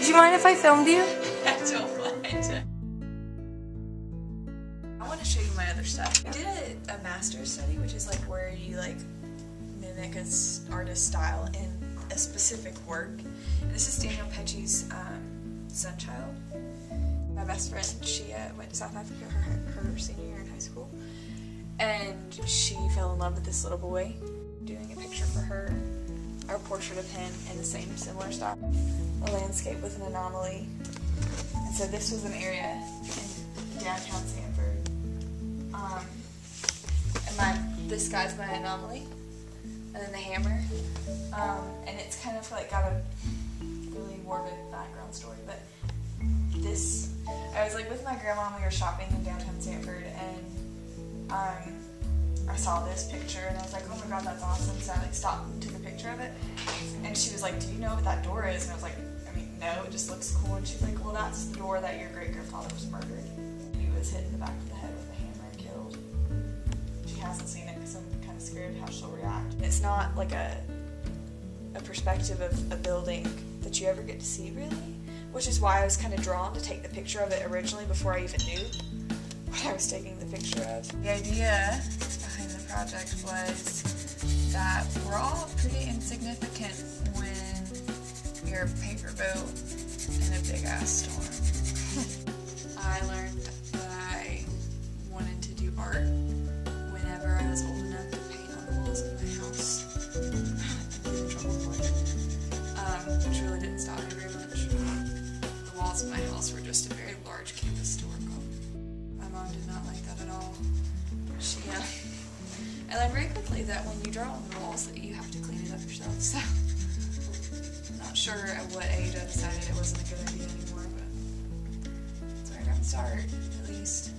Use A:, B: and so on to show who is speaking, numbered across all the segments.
A: Would you mind if I filmed you?
B: I don't mind. I want to show you my other stuff. I did a master's study, which is like where you like mimic an artist's style in a specific work. And this is Danielle Pecci's son child. My best friend, she went to South Africa her senior year in high school, and she fell in love with this little boy. Doing a picture for her, or a portrait of him in the same similar style. A landscape with an anomaly. And so this was an area in downtown Sanford. And this guy's my anomaly. And then the hammer. And it's kind of like got a really morbid background story, but this, I was like with my grandma and we were shopping in downtown Sanford, and I saw this picture and I was like, oh my god, that's awesome. So I like stopped and took a picture of it. And she was like, do you know what that door is? And I was like, I mean, no, it just looks cool. And she's like, well, that's the door that your great-grandfather was murdered. He was hit in the back of the head with a hammer and killed. She hasn't seen it because I'm kind of scared how she'll react. It's not like a perspective of a building that you ever get to see, really, which is why I was kind of drawn to take the picture of it originally before I even knew what I was taking the picture of. The idea behind the project was that we're all pretty insignificant when you're a paper boat in a big ass storm. I learned that I wanted to do art whenever I was old enough to paint on the walls of my house. I get in trouble for it, which really didn't stop me very much. The walls of my house were just a very large canvas to work on. My mom did not like that at all. I learned very quickly that when you draw on the walls that you have to clean it up yourself, so I'm not sure at what age I decided it wasn't a good idea anymore, but that's where I got the start, at least.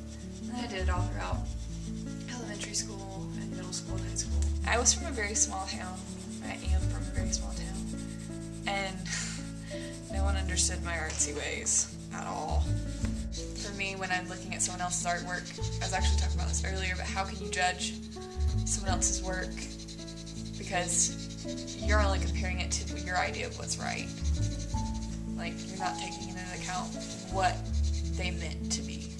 B: And I did it all throughout elementary school and middle school and high school. I was from a very small town. I am from a very small town. And no one understood my artsy ways at all. For me, when I'm looking at someone else's artwork, I was actually talking about this earlier, but how can you judge someone else's work? Because you're only comparing it to your idea of what's right. Like, you're not taking into account what they meant to be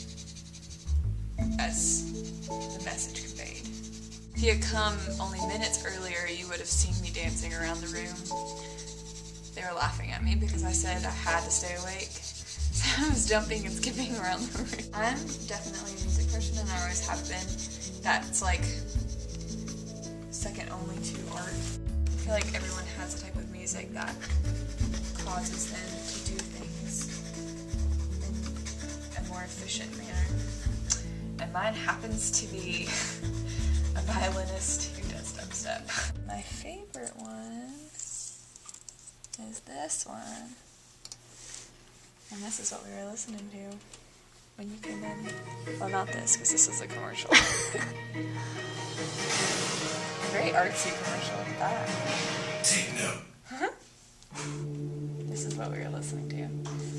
B: as the message conveyed. If you had come only minutes earlier, you would have seen me dancing around the room. They were laughing at me because I said I had to stay awake. So I was jumping and skipping around the room. I'm definitely a music person, and I always have been. That's like second only to art. I feel like everyone has a type of music that causes them to do things in a more efficient manner. And mine happens to be a violinist who does dubstep. My favorite one is this one. And this is what we were listening to when you came in. Well, not this, because this is a commercial. Very artsy commercial at that.
C: Take note.
B: This is what we were listening to.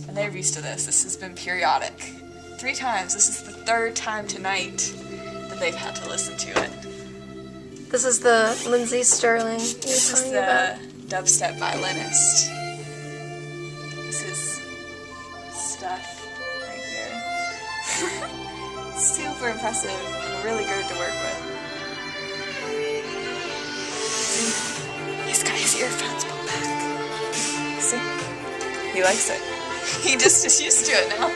B: And they're used to this. This has been periodic. 3 times. This is the 3rd time tonight that they've had to listen to it.
A: This is the Lindsey Sterling you're
B: This is
A: telling
B: the
A: about.
B: dubstep violinist. This is stuff right here. Super impressive and really good to work with. See? He's got his earphones pulled back. See? He likes it. He just is used to it now.